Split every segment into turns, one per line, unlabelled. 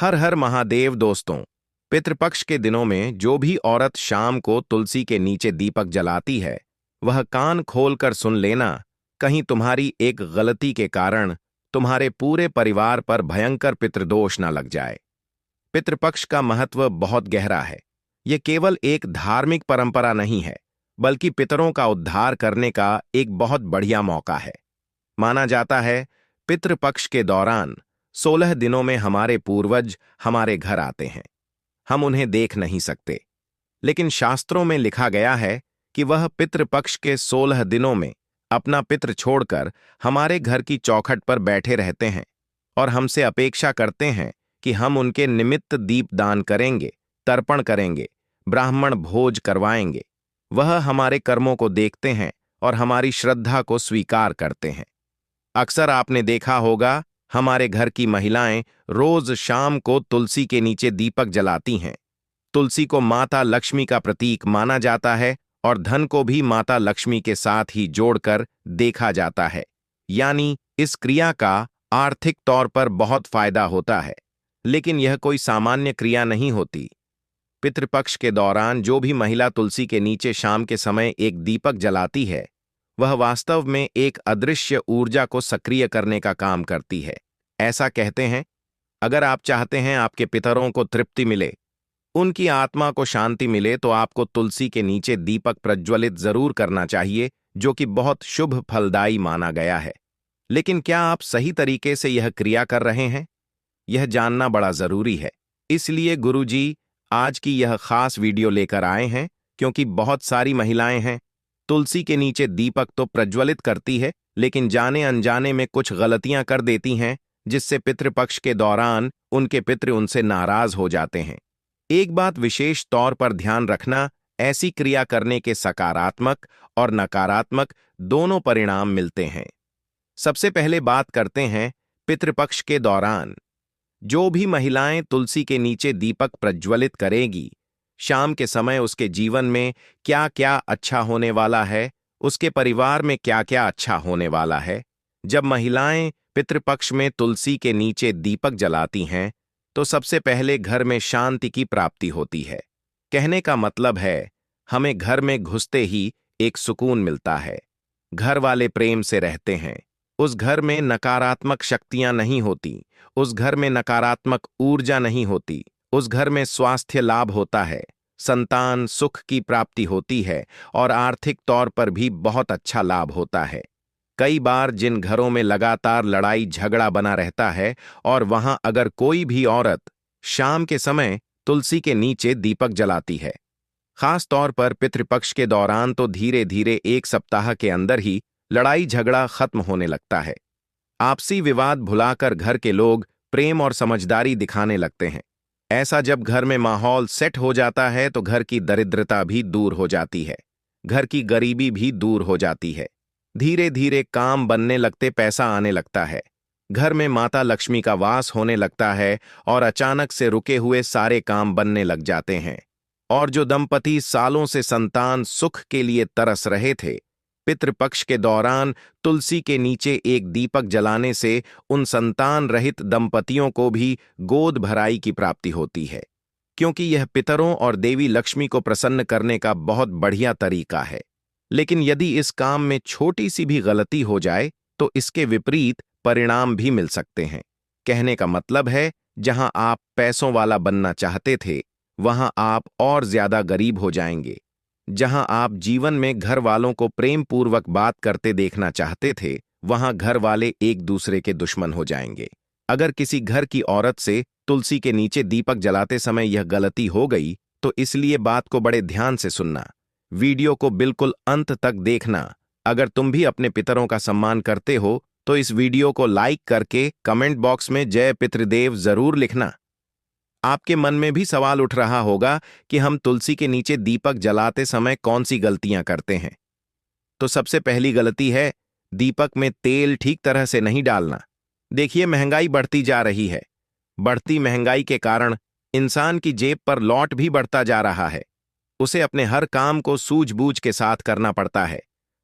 हर हर महादेव दोस्तों। पितृपक्ष के दिनों में जो भी औरत शाम को तुलसी के नीचे दीपक जलाती है, वह कान खोलकर सुन लेना, कहीं तुम्हारी एक गलती के कारण तुम्हारे पूरे परिवार पर भयंकर पितृदोष न लग जाए। पितृपक्ष का महत्व बहुत गहरा है। यह केवल एक धार्मिक परंपरा नहीं है, बल्कि पितरों का उद्धार करने का एक बहुत बढ़िया मौका है। माना जाता है, पितृपक्ष के दौरान 16 दिनों में हमारे पूर्वज हमारे घर आते हैं। हम उन्हें देख नहीं सकते, लेकिन शास्त्रों में लिखा गया है कि वह पितृपक्ष के 16 दिनों में अपना पितृ छोड़कर हमारे घर की चौखट पर बैठे रहते हैं और हमसे अपेक्षा करते हैं कि हम उनके निमित्त दीप दान करेंगे, तर्पण करेंगे, ब्राह्मण भोज करवाएंगे। वह हमारे कर्मों को देखते हैं और हमारी श्रद्धा को स्वीकार करते हैं। अक्सर आपने देखा होगा, हमारे घर की महिलाएं रोज शाम को तुलसी के नीचे दीपक जलाती हैं। तुलसी को माता लक्ष्मी का प्रतीक माना जाता है और धन को भी माता लक्ष्मी के साथ ही जोड़कर देखा जाता है। यानी इस क्रिया का आर्थिक तौर पर बहुत फायदा होता है। लेकिन यह कोई सामान्य क्रिया नहीं होती। पितृपक्ष के दौरान जो भी महिला तुलसी के नीचे शाम के समय एक दीपक जलाती है, वह वास्तव में एक अदृश्य ऊर्जा को सक्रिय करने का काम करती है। ऐसा कहते हैं, अगर आप चाहते हैं आपके पितरों को तृप्ति मिले, उनकी आत्मा को शांति मिले, तो आपको तुलसी के नीचे दीपक प्रज्वलित जरूर करना चाहिए, जो कि बहुत शुभ फलदायी माना गया है। लेकिन क्या आप सही तरीके से यह क्रिया कर रहे हैं? यह जानना बड़ा जरूरी है। इसलिए गुरुजी आज की यह खास वीडियो लेकर आए हैं, क्योंकि बहुत सारी महिलाएं हैं, तुलसी के नीचे दीपक तो प्रज्वलित करती है, लेकिन जाने अनजाने में कुछ गलतियां कर देती हैं, जिससे पितृपक्ष के दौरान उनके पितृ उनसे नाराज हो जाते हैं। एक बात विशेष तौर पर ध्यान रखना, ऐसी क्रिया करने के सकारात्मक और नकारात्मक दोनों परिणाम मिलते हैं। सबसे पहले बात करते हैं पितृपक्ष के दौरान जो भी महिलाएं तुलसी के नीचे दीपक प्रज्वलित करेगी, शाम के समय उसके जीवन में क्या क्या अच्छा होने वाला है, उसके परिवार में क्या क्या अच्छा होने वाला है। जब महिलाएं पितृपक्ष में तुलसी के नीचे दीपक जलाती हैं, तो सबसे पहले घर में शांति की प्राप्ति होती है। कहने का मतलब है, हमें घर में घुसते ही एक सुकून मिलता है। घर वाले प्रेम से रहते हैं। उस घर में नकारात्मक शक्तियां नहीं होती। उस घर में नकारात्मक ऊर्जा नहीं होती। उस घर में स्वास्थ्य लाभ होता है, संतान सुख की प्राप्ति होती है और आर्थिक तौर पर भी बहुत अच्छा लाभ होता है। कई बार जिन घरों में लगातार लड़ाई झगड़ा बना रहता है, और वहां अगर कोई भी औरत शाम के समय तुलसी के नीचे दीपक जलाती है, खास तौर पर पितृपक्ष के दौरान, तो धीरे धीरे एक सप्ताह के अंदर ही लड़ाई झगड़ा खत्म होने लगता है। आपसी विवाद भुलाकर घर के लोग प्रेम और समझदारी दिखाने लगते हैं। ऐसा जब घर में माहौल सेट हो जाता है, तो घर की दरिद्रता भी दूर हो जाती है, घर की गरीबी भी दूर हो जाती है। धीरे धीरे काम बनने लगते, पैसा आने लगता है, घर में माता लक्ष्मी का वास होने लगता है और अचानक से रुके हुए सारे काम बनने लग जाते हैं। और जो दंपति सालों से संतान सुख के लिए तरस रहे थे, पितृपक्ष के दौरान तुलसी के नीचे एक दीपक जलाने से उन संतान रहित दंपतियों को भी गोद भराई की प्राप्ति होती है, क्योंकि यह पितरों और देवी लक्ष्मी को प्रसन्न करने का बहुत बढ़िया तरीका है। लेकिन यदि इस काम में छोटी सी भी गलती हो जाए, तो इसके विपरीत परिणाम भी मिल सकते हैं। कहने का मतलब है, जहां आप पैसों वाला बनना चाहते थे, वहां आप और ज्यादा गरीब हो जाएंगे। जहां आप जीवन में घर वालों को प्रेम पूर्वक बात करते देखना चाहते थे, वहां घर वाले एक दूसरे के दुश्मन हो जाएंगे। अगर किसी घर की औरत से तुलसी के नीचे दीपक जलाते समय यह गलती हो गई, तो इसलिए बात को बड़े ध्यान से सुनना, वीडियो को बिल्कुल अंत तक देखना। अगर तुम भी अपने पितरों का सम्मान करते हो, तो इस वीडियो को लाइक करके कमेंट बॉक्स में जय पितृदेव जरूर लिखना। आपके मन में भी सवाल उठ रहा होगा कि हम तुलसी के नीचे दीपक जलाते समय कौन सी गलतियां करते हैं। तो सबसे पहली गलती है, दीपक में तेल ठीक तरह से नहीं डालना। देखिए, महंगाई बढ़ती जा रही है। बढ़ती महंगाई के कारण इंसान की जेब पर लौट भी बढ़ता जा रहा है। उसे अपने हर काम को सूझबूझ के साथ करना पड़ता है,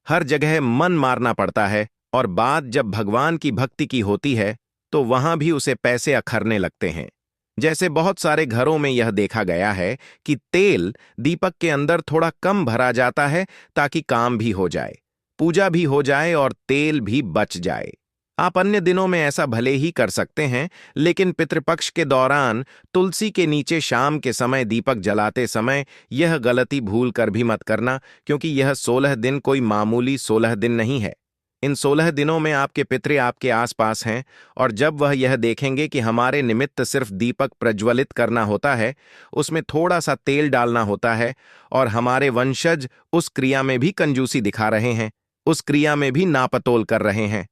हर जगह मन मारना पड़ता है, और बात जब भगवान की भक्ति की होती है, तो वहां भी उसे पैसे अखरने लगते हैं। जैसे बहुत सारे घरों में यह देखा गया है कि तेल दीपक के अंदर थोड़ा कम भरा जाता है ताकि काम भी हो जाए, पूजा भी हो जाए और तेल भी बच जाए। आप अन्य दिनों में ऐसा भले ही कर सकते हैं, लेकिन पितृपक्ष के दौरान तुलसी के नीचे शाम के समय दीपक जलाते समय यह गलती भूल कर भी मत करना, क्योंकि यह 16 दिन कोई मामूली 16 दिन नहीं है। इन 16 दिनों में आपके पितृ आपके आसपास हैं, और जब वह यह देखेंगे कि हमारे निमित्त सिर्फ दीपक प्रज्वलित करना होता है, उसमें थोड़ा सा तेल डालना होता है, और हमारे वंशज उस क्रिया में भी कंजूसी दिखा रहे हैं, उस क्रिया में भी नापतोल कर रहे हैं,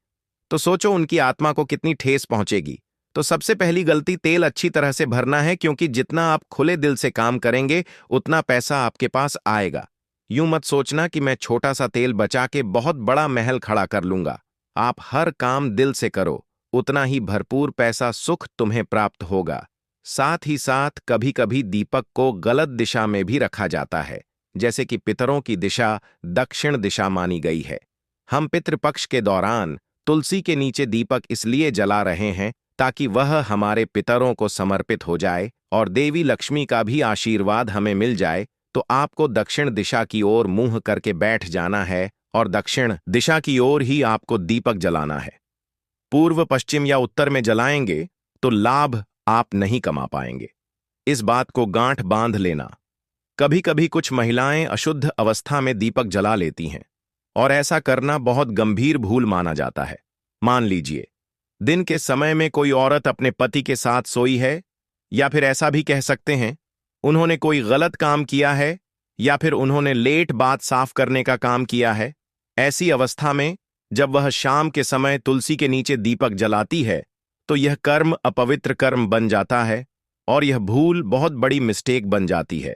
तो सोचो उनकी आत्मा को कितनी ठेस पहुंचेगी। तो सबसे पहली गलती तेल अच्छी तरह से भरना है, क्योंकि जितना आप खुले दिल से काम करेंगे उतना पैसा आपके पास आएगा। यूं मत सोचना कि मैं छोटा सा तेल बचा के बहुत बड़ा महल खड़ा कर लूंगा। आप हर काम दिल से करो, उतना ही भरपूर पैसा सुख तुम्हें प्राप्त होगा। साथ ही साथ कभी कभी दीपक को गलत दिशा में भी रखा जाता है, जैसे कि पितरों की दिशा दक्षिण दिशा मानी गई है। हम पितृपक्ष के दौरान तुलसी के नीचे दीपक इसलिए जला रहे हैं ताकि वह हमारे पितरों को समर्पित हो जाए और देवी लक्ष्मी का भी आशीर्वाद हमें मिल जाए। तो आपको दक्षिण दिशा की ओर मुंह करके बैठ जाना है और दक्षिण दिशा की ओर ही आपको दीपक जलाना है। पूर्व, पश्चिम या उत्तर में जलाएंगे तो लाभ आप नहीं कमा पाएंगे। इस बात को गांठ बांध लेना। कभी कभी कुछ महिलाएं अशुद्ध अवस्था में दीपक जला लेती हैं, और ऐसा करना बहुत गंभीर भूल माना जाता है। मान लीजिए दिन के समय में कोई औरत अपने पति के साथ सोई है, या फिर ऐसा भी कह सकते हैं उन्होंने कोई गलत काम किया है, या फिर उन्होंने लेट बात साफ करने का काम किया है। ऐसी अवस्था में जब वह शाम के समय तुलसी के नीचे दीपक जलाती है तो यह कर्म अपवित्र कर्म बन जाता है, और यह भूल बहुत बड़ी मिस्टेक बन जाती है।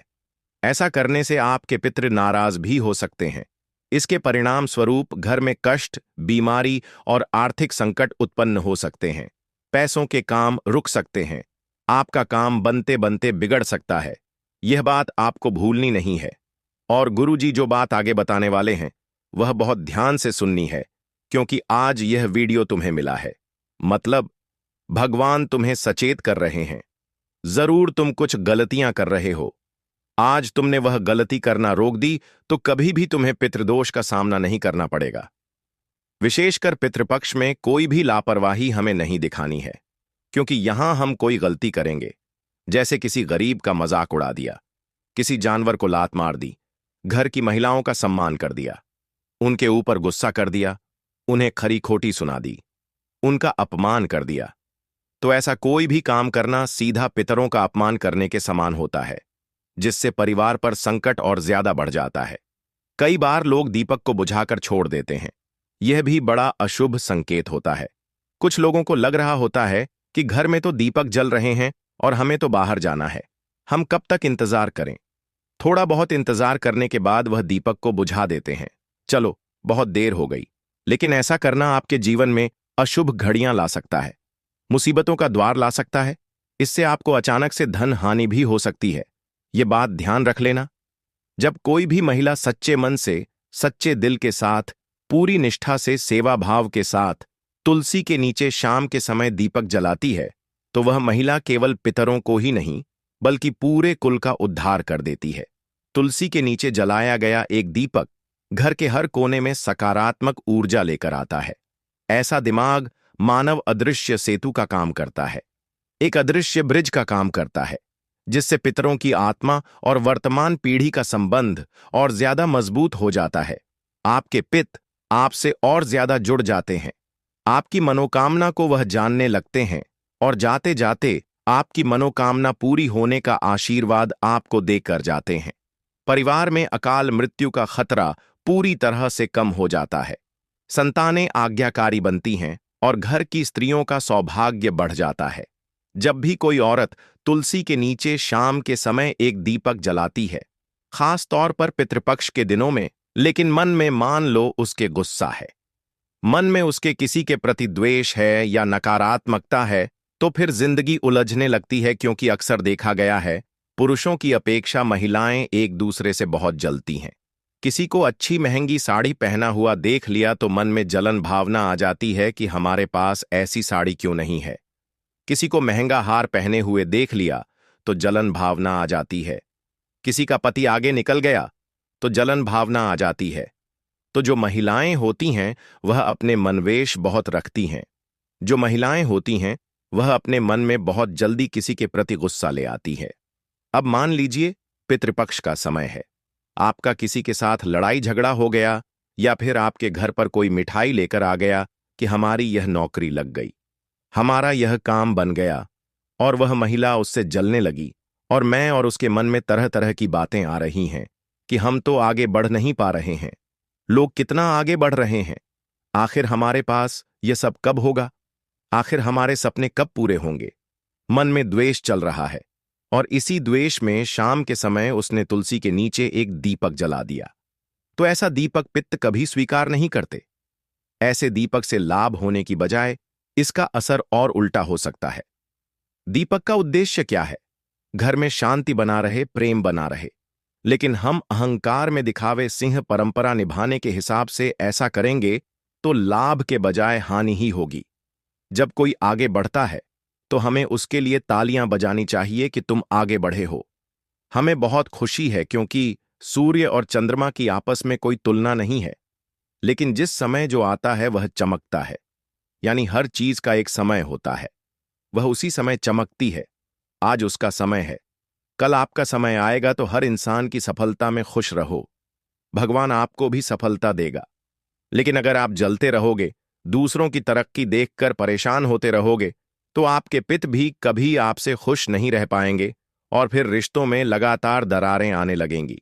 ऐसा करने से आपके पितृ नाराज भी हो सकते हैं। इसके परिणाम स्वरूप घर में कष्ट, बीमारी और आर्थिक संकट उत्पन्न हो सकते हैं। पैसों के काम रुक सकते हैं। आपका काम बनते बनते बिगड़ सकता है। यह बात आपको भूलनी नहीं है। और गुरुजी जो बात आगे बताने वाले हैं वह बहुत ध्यान से सुननी है, क्योंकि आज यह वीडियो तुम्हें मिला है, मतलब भगवान तुम्हें सचेत कर रहे हैं। जरूर तुम कुछ गलतियां कर रहे हो। आज तुमने वह गलती करना रोक दी तो कभी भी तुम्हें पितृदोष का सामना नहीं करना पड़ेगा। विशेषकर पितृपक्ष में कोई भी लापरवाही हमें नहीं दिखानी है, क्योंकि यहां हम कोई गलती करेंगे, जैसे किसी गरीब का मजाक उड़ा दिया, किसी जानवर को लात मार दी, घर की महिलाओं का सम्मान कर दिया, उनके ऊपर गुस्सा कर दिया, उन्हें खरी खोटी सुना दी, उनका अपमान कर दिया, तो ऐसा कोई भी काम करना सीधा पितरों का अपमान करने के समान होता है, जिससे परिवार पर संकट और ज्यादा बढ़ जाता है। कई बार लोग दीपक को बुझाकर छोड़ देते हैं। यह भी बड़ा अशुभ संकेत होता है। कुछ लोगों को लग रहा होता है कि घर में तो दीपक जल रहे हैं और हमें तो बाहर जाना है, हम कब तक इंतजार करें। थोड़ा बहुत इंतजार करने के बाद वह दीपक को बुझा देते हैं। चलो, बहुत देर हो गई। लेकिन ऐसा करना आपके जीवन में अशुभ घड़ियां ला सकता है, मुसीबतों का द्वार ला सकता है। इससे आपको अचानक से धन हानि भी हो सकती है। ये बात ध्यान रख लेना। जब कोई भी महिला सच्चे मन से, सच्चे दिल के साथ, पूरी निष्ठा से, सेवा भाव के साथ तुलसी के नीचे शाम के समय दीपक जलाती है, तो वह महिला केवल पितरों को ही नहीं बल्कि पूरे कुल का उद्धार कर देती है। तुलसी के नीचे जलाया गया एक दीपक घर के हर कोने में सकारात्मक ऊर्जा लेकर आता है। ऐसा दिमाग मानव अदृश्य सेतु का काम करता है, एक अदृश्य ब्रिज का काम करता है, जिससे पितरों की आत्मा और वर्तमान पीढ़ी का संबंध और ज्यादा मजबूत हो जाता है। आपके पित आपसे और ज्यादा जुड़ जाते हैं। आपकी मनोकामना को वह जानने लगते हैं, और जाते जाते आपकी मनोकामना पूरी होने का आशीर्वाद आपको देकर जाते हैं। परिवार में अकाल मृत्यु का खतरा पूरी तरह से कम हो जाता है। संतानें आज्ञाकारी बनती हैं और घर की स्त्रियों का सौभाग्य बढ़ जाता है। जब भी कोई औरत तुलसी के नीचे शाम के समय एक दीपक जलाती है, खास तौर पर पितृपक्ष के दिनों में, लेकिन मन में मान लो उसके गुस्सा है, मन में उसके किसी के प्रति द्वेष है या नकारात्मकता है, तो फिर जिंदगी उलझने लगती है, क्योंकि अक्सर देखा गया है पुरुषों की अपेक्षा महिलाएं एक दूसरे से बहुत जलती हैं। किसी को अच्छी महंगी साड़ी पहना हुआ देख लिया तो मन में जलन भावना आ जाती है कि हमारे पास ऐसी साड़ी क्यों नहीं है। किसी को महंगा हार पहने हुए देख लिया तो जलन भावना आ जाती है। किसी का पति आगे निकल गया तो जलन भावना आ जाती है। तो जो महिलाएं होती हैं वह अपने मनवेश बहुत रखती हैं। जो महिलाएं होती हैं वह अपने मन में बहुत जल्दी किसी के प्रति गुस्सा ले आती है। अब मान लीजिए पितृपक्ष का समय है, आपका किसी के साथ लड़ाई झगड़ा हो गया या फिर आपके घर पर कोई मिठाई लेकर आ गया कि हमारी यह नौकरी लग गई, हमारा यह काम बन गया, और वह महिला उससे जलने लगी और मैं और उसके मन में तरह तरह की बातें आ रही हैं कि हम तो आगे बढ़ नहीं पा रहे हैं, लोग कितना आगे बढ़ रहे हैं, आखिर हमारे पास यह सब कब होगा, आखिर हमारे सपने कब पूरे होंगे। मन में द्वेष चल रहा है और इसी द्वेष में शाम के समय उसने तुलसी के नीचे एक दीपक जला दिया। तो ऐसा दीपक पित्त कभी स्वीकार नहीं करते। ऐसे दीपक से लाभ होने की बजाय इसका असर और उल्टा हो सकता है। दीपक का उद्देश्य क्या है? घर में शांति बना रहे, प्रेम बना रहे, लेकिन हम अहंकार में दिखावे सिंह परंपरा निभाने के हिसाब से ऐसा करेंगे तो लाभ के बजाय हानि ही होगी। जब कोई आगे बढ़ता है तो हमें उसके लिए तालियां बजानी चाहिए कि तुम आगे बढ़े हो। हमें बहुत खुशी है क्योंकि सूर्य और चंद्रमा की आपस में कोई तुलना नहीं है, लेकिन जिस समय जो आता है वह चमकता है। यानी हर चीज का एक समय होता है, वह उसी समय चमकती है। आज उसका समय है, कल आपका समय आएगा, तो हर इंसान की सफलता में खुश रहो, भगवान आपको भी सफलता देगा। लेकिन अगर आप जलते रहोगे, दूसरों की तरक्की देखकर परेशान होते रहोगे, तो आपके पिता भी कभी आपसे खुश नहीं रह पाएंगे और फिर रिश्तों में लगातार दरारें आने लगेंगी।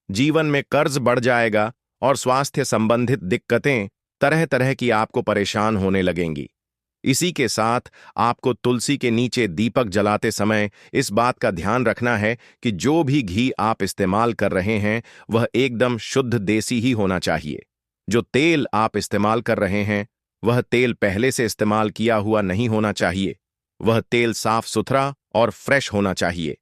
जीवन में कर्ज बढ़ जाएगा और स्वास्थ्य संबंधित दिक्कतें तरह तरह की आपको परेशान होने लगेंगी। इसी के साथ आपको तुलसी के नीचे दीपक जलाते समय इस बात का ध्यान रखना है कि जो भी घी आप इस्तेमाल कर रहे हैं वह एकदम शुद्ध देसी ही होना चाहिए। जो तेल आप इस्तेमाल कर रहे हैं वह तेल पहले से इस्तेमाल किया हुआ नहीं होना चाहिए। वह तेल साफ सुथरा और फ्रेश होना चाहिए।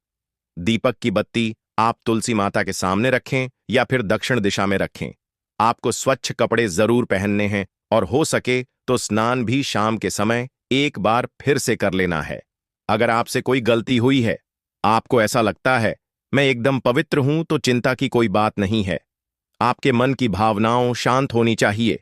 दीपक की बत्ती आप तुलसी माता के सामने रखें या फिर दक्षिण दिशा में रखें। आपको स्वच्छ कपड़े जरूर पहनने हैं और हो सके तो स्नान भी शाम के समय एक बार फिर से कर लेना है। अगर आपसे कोई गलती हुई है, आपको ऐसा लगता है मैं एकदम पवित्र हूं, तो चिंता की कोई बात नहीं है। आपके मन की भावनाओं शांत होनी चाहिए,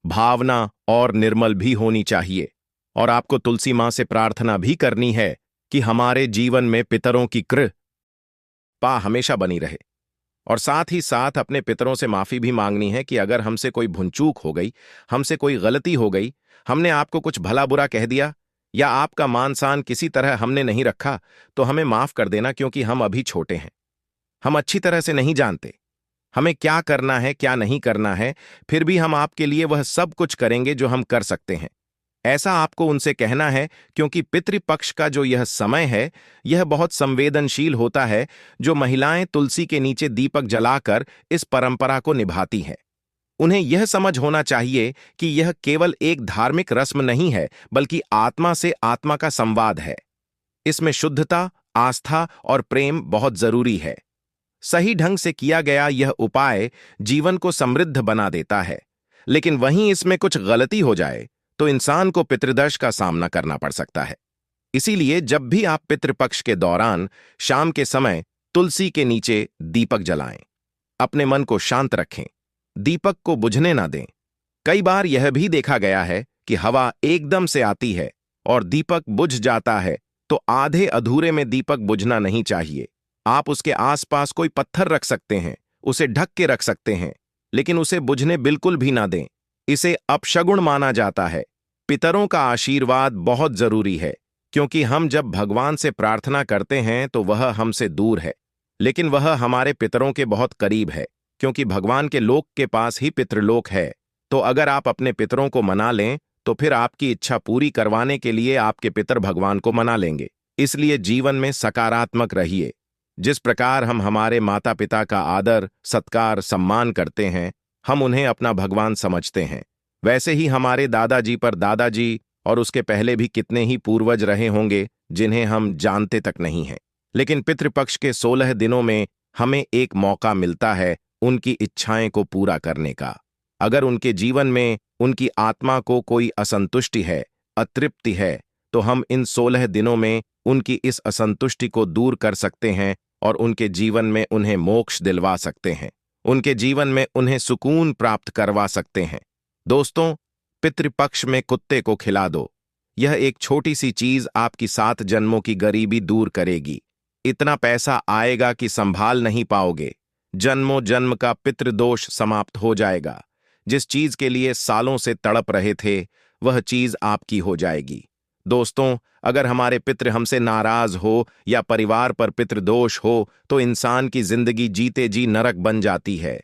भावना और निर्मल भी होनी चाहिए, और आपको तुलसी मां से प्रार्थना भी करनी है कि हमारे जीवन में पितरों की कृपा हमेशा बनी रहे, और साथ ही साथ अपने पितरों से माफी भी मांगनी है कि अगर हमसे कोई भूलचूक हो गई, हमसे कोई गलती हो गई, हमने आपको कुछ भला बुरा कह दिया या आपका मान सम्मान किसी तरह हमने नहीं रखा, तो हमें माफ कर देना, क्योंकि हम अभी छोटे हैं, हम अच्छी तरह से नहीं जानते हमें क्या करना है क्या नहीं करना है। फिर भी हम आपके लिए वह सब कुछ करेंगे जो हम कर सकते हैं। ऐसा आपको उनसे कहना है, क्योंकि पितृपक्ष का जो यह समय है यह बहुत संवेदनशील होता है। जो महिलाएं तुलसी के नीचे दीपक जलाकर इस परंपरा को निभाती हैं, उन्हें यह समझ होना चाहिए कि यह केवल एक धार्मिक रस्म नहीं है, बल्कि आत्मा से आत्मा का संवाद है। इसमें शुद्धता, आस्था और प्रेम बहुत जरूरी है। सही ढंग से किया गया यह उपाय जीवन को समृद्ध बना देता है, लेकिन वहीं इसमें कुछ गलती हो जाए तो इंसान को पितृदोष का सामना करना पड़ सकता है। इसीलिए जब भी आप पितृपक्ष के दौरान शाम के समय तुलसी के नीचे दीपक जलाएं, अपने मन को शांत रखें, दीपक को बुझने ना दें। कई बार यह भी देखा गया है कि हवा एकदम से आती है और दीपक बुझ जाता है, तो आधे अधूरे में दीपक बुझना नहीं चाहिए। आप उसके आसपास कोई पत्थर रख सकते हैं, उसे ढक के रख सकते हैं, लेकिन उसे बुझने बिल्कुल भी ना दें। इसे अपशगुन माना जाता है। पितरों का आशीर्वाद बहुत जरूरी है, क्योंकि हम जब भगवान से प्रार्थना करते हैं तो वह हमसे दूर है, लेकिन वह हमारे पितरों के बहुत करीब है, क्योंकि भगवान के लोक के पास ही पितृलोक है। तो अगर आप अपने पितरों को मना लें तो फिर आपकी इच्छा पूरी करवाने के लिए आपके पितर भगवान को मना लेंगे। इसलिए जीवन में सकारात्मक रहिए। जिस प्रकार हम हमारे माता पिता का आदर, सत्कार, सम्मान करते हैं, हम उन्हें अपना भगवान समझते हैं, वैसे ही हमारे दादाजी पर दादाजी और उसके पहले भी कितने ही पूर्वज रहे होंगे जिन्हें हम जानते तक नहीं हैं। लेकिन पितृपक्ष के 16 दिनों में हमें एक मौका मिलता है उनकी इच्छाएं को पूरा करने का। अगर उनके जीवन में उनकी आत्मा को कोई असंतुष्टि है, अतृप्ति है, तो हम इन 16 दिनों में उनकी इस असंतुष्टि को दूर कर सकते हैं और उनके जीवन में उन्हें मोक्ष दिलवा सकते हैं, उनके जीवन में उन्हें सुकून प्राप्त करवा सकते हैं। दोस्तों, पितृपक्ष में कुत्ते को खिला दो। यह एक छोटी सी चीज आपकी 7 जन्मों की गरीबी दूर करेगी। इतना पैसा आएगा कि संभाल नहीं पाओगे। जन्मों जन्म का पितृदोष समाप्त हो जाएगा। जिस चीज के लिए सालों से तड़प रहे थे, वह चीज आपकी हो जाएगी। दोस्तों, अगर हमारे पितृ हमसे नाराज हो या परिवार पर पितृदोष हो तो इंसान की जिंदगी जीते जी नरक बन जाती है।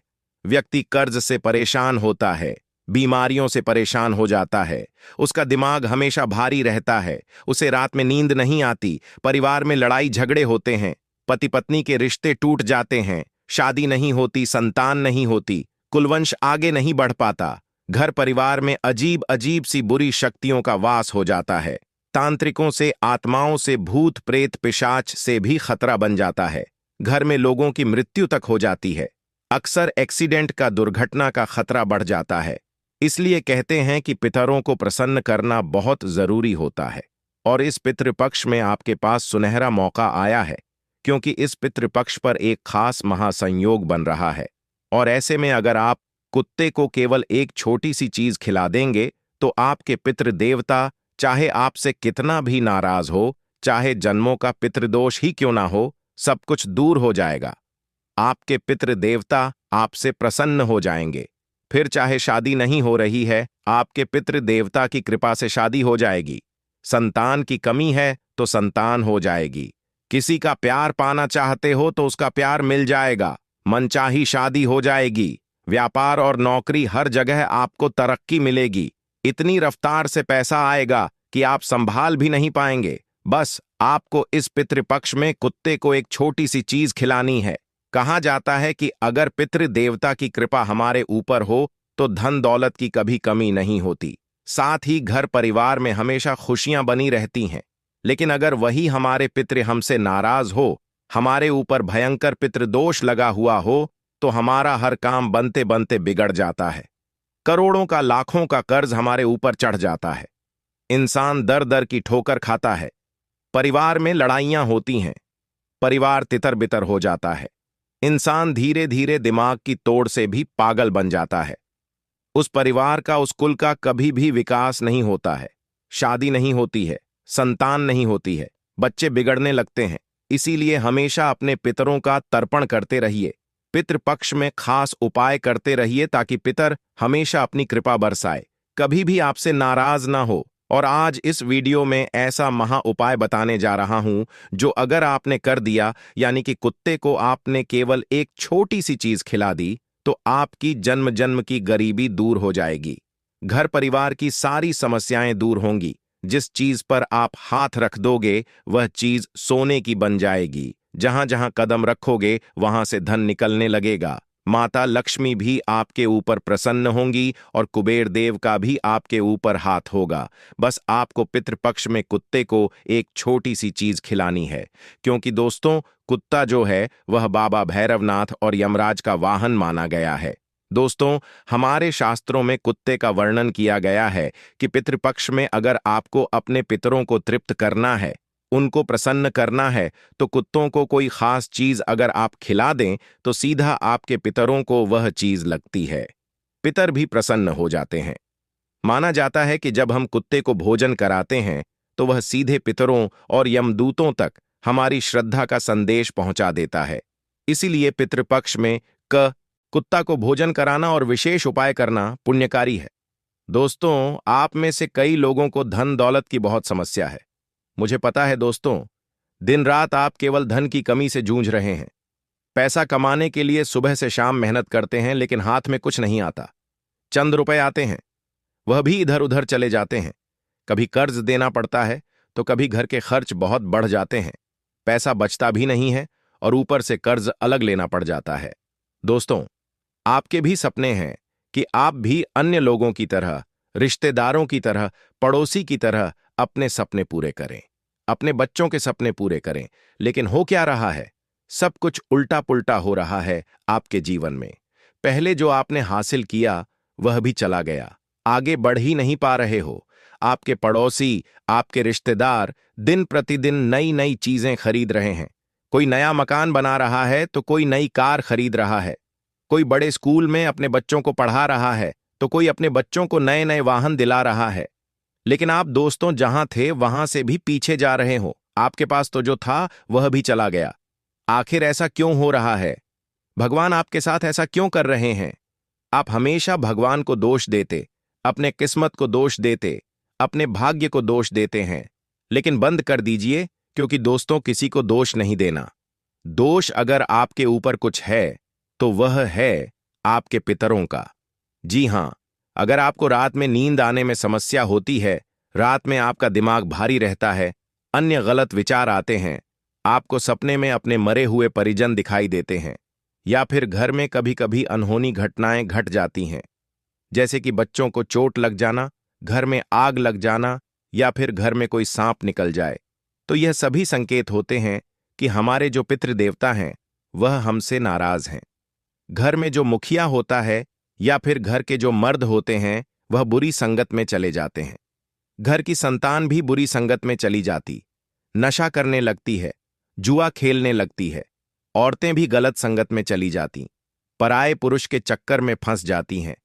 व्यक्ति कर्ज से परेशान होता है, बीमारियों से परेशान हो जाता है, उसका दिमाग हमेशा भारी रहता है, उसे रात में नींद नहीं आती, परिवार में लड़ाई झगड़े होते हैं, पति पत्नी के रिश्ते टूट जाते हैं, शादी नहीं होती, संतान नहीं होती, कुलवंश आगे नहीं बढ़ पाता, घर परिवार में अजीब अजीब सी बुरी शक्तियों का वास हो जाता है, तांत्रिकों से, आत्माओं से, भूत प्रेत पिशाच से भी खतरा बन जाता है, घर में लोगों की मृत्यु तक हो जाती है, अक्सर एक्सीडेंट का, दुर्घटना का खतरा बढ़ जाता है। इसलिए कहते हैं कि पितरों को प्रसन्न करना बहुत जरूरी होता है। और इस पितृपक्ष में आपके पास सुनहरा मौका आया है, क्योंकि इस पितृपक्ष पर एक खास महासंयोग बन रहा है। और ऐसे में अगर आप कुत्ते को केवल एक छोटी सी चीज खिला देंगे तो आपके पितृ देवता, चाहे आपसे कितना भी नाराज हो, चाहे जन्मों का पितृदोष ही क्यों ना हो, सब कुछ दूर हो जाएगा। आपके पितृ देवता आपसे प्रसन्न हो जाएंगे। फिर चाहे शादी नहीं हो रही है, आपके पितृ देवता की कृपा से शादी हो जाएगी। संतान की कमी है तो संतान हो जाएगी। किसी का प्यार पाना चाहते हो तो उसका प्यार मिल जाएगा। मनचाही शादी हो जाएगी। व्यापार और नौकरी, हर जगह आपको तरक्की मिलेगी। इतनी रफ्तार से पैसा आएगा कि आप संभाल भी नहीं पाएंगे। बस आपको इस पितृपक्ष में कुत्ते को एक छोटी सी चीज खिलानी है। कहा जाता है कि अगर पितृ देवता की कृपा हमारे ऊपर हो तो धन दौलत की कभी कमी नहीं होती, साथ ही घर परिवार में हमेशा खुशियां बनी रहती हैं। लेकिन अगर वही हमारे पितृ हमसे नाराज हो, हमारे ऊपर भयंकर पितृदोष लगा हुआ हो, तो हमारा हर काम बनते बनते बिगड़ जाता है। करोड़ों का, लाखों का कर्ज हमारे ऊपर चढ़ जाता है। इंसान दर दर की ठोकर खाता है। परिवार में लड़ाइयां होती हैं। परिवार तितर बितर हो जाता है। इंसान धीरे धीरे दिमाग की तोड़ से भी पागल बन जाता है। उस परिवार का, उस कुल का कभी भी विकास नहीं होता है। शादी नहीं होती है, संतान नहीं होती है, बच्चे बिगड़ने लगते हैं। इसीलिए हमेशा अपने पितरों का तर्पण करते रहिए। पितृपक्ष में खास उपाय करते रहिए ताकि पितर हमेशा अपनी कृपा बरसाए, कभी भी आपसे नाराज ना हो। और आज इस वीडियो में ऐसा महा उपाय बताने जा रहा हूं जो अगर आपने कर दिया, यानी कि कुत्ते को आपने केवल एक छोटी सी चीज खिला दी, तो आपकी जन्म जन्म की गरीबी दूर हो जाएगी। घर परिवार की सारी समस्याएं दूर होंगी। जिस चीज पर आप हाथ रख दोगे वह चीज सोने की बन जाएगी। जहां जहां कदम रखोगे वहां से धन निकलने लगेगा। माता लक्ष्मी भी आपके ऊपर प्रसन्न होंगी और कुबेर देव का भी आपके ऊपर हाथ होगा। बस आपको पितृपक्ष में कुत्ते को एक छोटी सी चीज खिलानी है, क्योंकि दोस्तों, कुत्ता जो है वह बाबा भैरवनाथ और यमराज का वाहन माना गया है। दोस्तों, हमारे शास्त्रों में कुत्ते का वर्णन किया गया है कि पितृपक्ष में अगर आपको अपने पितरों को तृप्त करना है, उनको प्रसन्न करना है, तो कुत्तों को कोई खास चीज अगर आप खिला दें तो सीधा आपके पितरों को वह चीज लगती है। पितर भी प्रसन्न हो जाते हैं। माना जाता है कि जब हम कुत्ते को भोजन कराते हैं तो वह सीधे पितरों और यमदूतों तक हमारी श्रद्धा का संदेश पहुंचा देता है। इसीलिए पितृपक्ष में कुत्ता को भोजन कराना और विशेष उपाय करना पुण्यकारी है। दोस्तों, आप में से कई लोगों को धन दौलत की बहुत समस्या है। मुझे पता है दोस्तों, दिन रात आप केवल धन की कमी से जूझ रहे हैं। पैसा कमाने के लिए सुबह से शाम मेहनत करते हैं, लेकिन हाथ में कुछ नहीं आता। चंद रुपए आते हैं, वह भी इधर उधर चले जाते हैं। कभी कर्ज देना पड़ता है तो कभी घर के खर्च बहुत बढ़ जाते हैं। पैसा बचता भी नहीं है और ऊपर से कर्ज अलग लेना पड़ जाता है। दोस्तों, आपके भी सपने हैं कि आप भी अन्य लोगों की तरह, रिश्तेदारों की तरह, पड़ोसी की तरह अपने सपने पूरे करें, अपने बच्चों के सपने पूरे करें। लेकिन हो क्या रहा है? सब कुछ उल्टा पुल्टा हो रहा है आपके जीवन में। पहले जो आपने हासिल किया वह भी चला गया, आगे बढ़ ही नहीं पा रहे हो। आपके पड़ोसी, आपके रिश्तेदार दिन प्रतिदिन नई नई चीजें खरीद रहे हैं। कोई नया मकान बना रहा है तो कोई नई कार खरीद रहा है। कोई बड़े स्कूल में अपने बच्चों को पढ़ा रहा है तो कोई अपने बच्चों को नए नए वाहन दिला रहा है। लेकिन आप दोस्तों जहां थे वहां से भी पीछे जा रहे हो। आपके पास तो जो था वह भी चला गया। आखिर ऐसा क्यों हो रहा है? भगवान आपके साथ ऐसा क्यों कर रहे हैं? आप हमेशा भगवान को दोष देते, अपने किस्मत को दोष देते, अपने भाग्य को दोष देते हैं। लेकिन बंद कर दीजिए, क्योंकि दोस्तों किसी को दोष नहीं देना। दोष अगर आपके ऊपर कुछ है तो वह है आपके पितरों का। जी हां, अगर आपको रात में नींद आने में समस्या होती है, रात में आपका दिमाग भारी रहता है, अन्य गलत विचार आते हैं, आपको सपने में अपने मरे हुए परिजन दिखाई देते हैं, या फिर घर में कभी कभी अनहोनी घटनाएं घट जाती हैं, जैसे कि बच्चों को चोट लग जाना, घर में आग लग जाना, या फिर घर में कोई सांप निकल जाए, तो यह सभी संकेत होते हैं कि हमारे जो पितृदेवता हैं वह हमसे नाराज हैं। घर में जो मुखिया होता है या फिर घर के जो मर्द होते हैं वह बुरी संगत में चले जाते हैं। घर की संतान भी बुरी संगत में चली जाती, नशा करने लगती है, जुआ खेलने लगती है। औरतें भी गलत संगत में चली जाती, पराये पुरुष के चक्कर में फंस जाती हैं।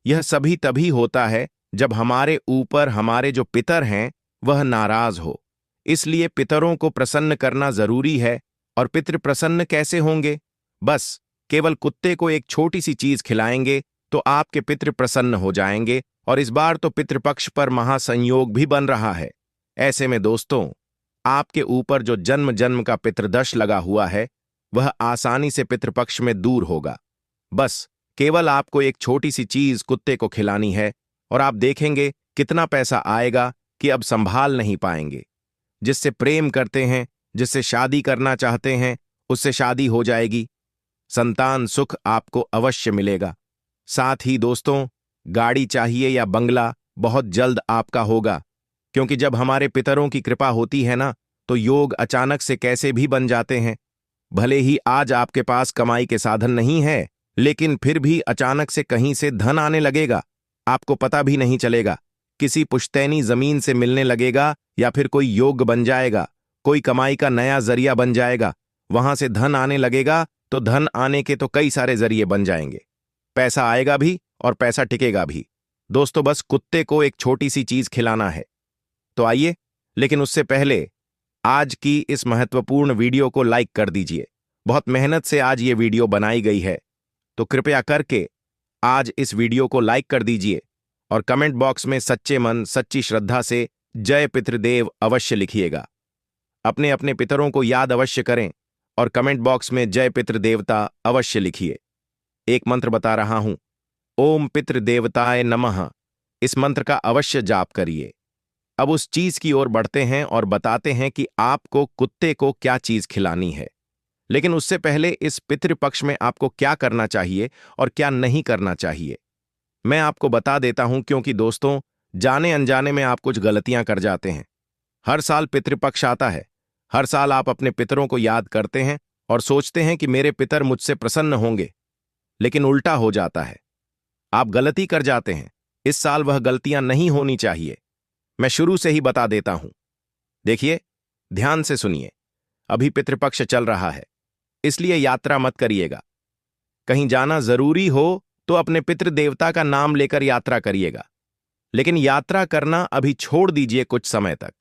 यह सभी तभी होता है जब हमारे ऊपर हमारे जो पितर हैं वह नाराज हो। इसलिए पितरों को प्रसन्न करना जरूरी है। और पितृ प्रसन्न कैसे होंगे? बस केवल कुत्ते को एक छोटी सी चीज खिलाएंगे तो आपके पितृ प्रसन्न हो जाएंगे। और इस बार तो पितृपक्ष पर महासंयोग भी बन रहा है। ऐसे में दोस्तों, आपके ऊपर जो जन्म जन्म का पितृदश लगा हुआ है वह आसानी से पितृपक्ष में दूर होगा। बस केवल आपको एक छोटी सी चीज कुत्ते को खिलानी है और आप देखेंगे कितना पैसा आएगा कि अब संभाल नहीं पाएंगे। जिससे प्रेम करते हैं, जिससे शादी करना चाहते हैं, उससे शादी हो जाएगी। संतान सुख आपको अवश्य मिलेगा। साथ ही दोस्तों, गाड़ी चाहिए या बंगला बहुत जल्द आपका होगा, क्योंकि जब हमारे पितरों की कृपा होती है ना, तो योग अचानक से कैसे भी बन जाते हैं। भले ही आज आपके पास कमाई के साधन नहीं है, लेकिन फिर भी अचानक से कहीं से धन आने लगेगा, आपको पता भी नहीं चलेगा। किसी पुश्तैनी जमीन से मिलने लगेगा या फिर कोई योग बन जाएगा, कोई कमाई का नया जरिया बन जाएगा, वहां से धन आने लगेगा। तो धन आने के तो कई सारे जरिए बन जाएंगे, पैसा आएगा भी और पैसा टिकेगा भी। दोस्तों, बस कुत्ते को एक छोटी सी चीज खिलाना है। तो आइए, लेकिन उससे पहले आज की इस महत्वपूर्ण वीडियो को लाइक कर दीजिए। बहुत मेहनत से आज ये वीडियो बनाई गई है, तो कृपया करके आज इस वीडियो को लाइक कर दीजिए और कमेंट बॉक्स में सच्चे मन सच्ची श्रद्धा से जय पितृदेव अवश्य लिखिएगा। अपने अपने पितरों को याद अवश्य करें और कमेंट बॉक्स में जय पितृदेवता अवश्य लिखिए। एक मंत्र बता रहा हूं, ओम पितृदेवताय नमः। इस मंत्र का अवश्य जाप करिए। अब उस चीज की ओर बढ़ते हैं और बताते हैं कि आपको कुत्ते को क्या चीज खिलानी है। लेकिन उससे पहले इस पितृपक्ष में आपको क्या करना चाहिए और क्या नहीं करना चाहिए मैं आपको बता देता हूं, क्योंकि दोस्तों, जाने अनजाने में आप कुछ गलतियां कर जाते हैं। हर साल पितृपक्ष आता है, हर साल आप अपने पितरों को याद करते हैं और सोचते हैं कि मेरे पितर मुझसे प्रसन्न होंगे, लेकिन उल्टा हो जाता है। आप गलती कर जाते हैं। इस साल वह गलतियां नहीं होनी चाहिए। मैं शुरू से ही बता देता हूं। देखिए, ध्यान से सुनिए। अभी पितृपक्ष चल रहा है, इसलिए यात्रा मत करिएगा। कहीं जाना जरूरी हो तो अपने पितृ देवता का नाम लेकर यात्रा करिएगा, लेकिन यात्रा करना अभी छोड़ दीजिए कुछ समय तक।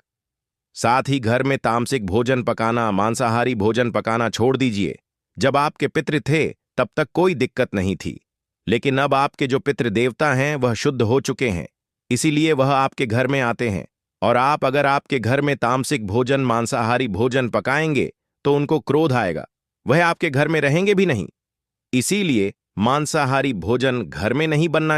साथ ही घर में तामसिक भोजन पकाना, मांसाहारी भोजन पकाना छोड़ दीजिए। जब आपके पितृ थे तब तक कोई दिक्कत नहीं थी, लेकिन अब आपके जो पितृ देवता हैं वह शुद्ध हो चुके हैं, इसीलिए वह आपके घर में आते हैं। और आप अगर आपके घर में तामसिक भोजन, मांसाहारी भोजन पकाएंगे तो उनको क्रोध आएगा, वह आपके घर में रहेंगे भी नहीं। इसीलिए मांसाहारी भोजन घर में नहीं बनना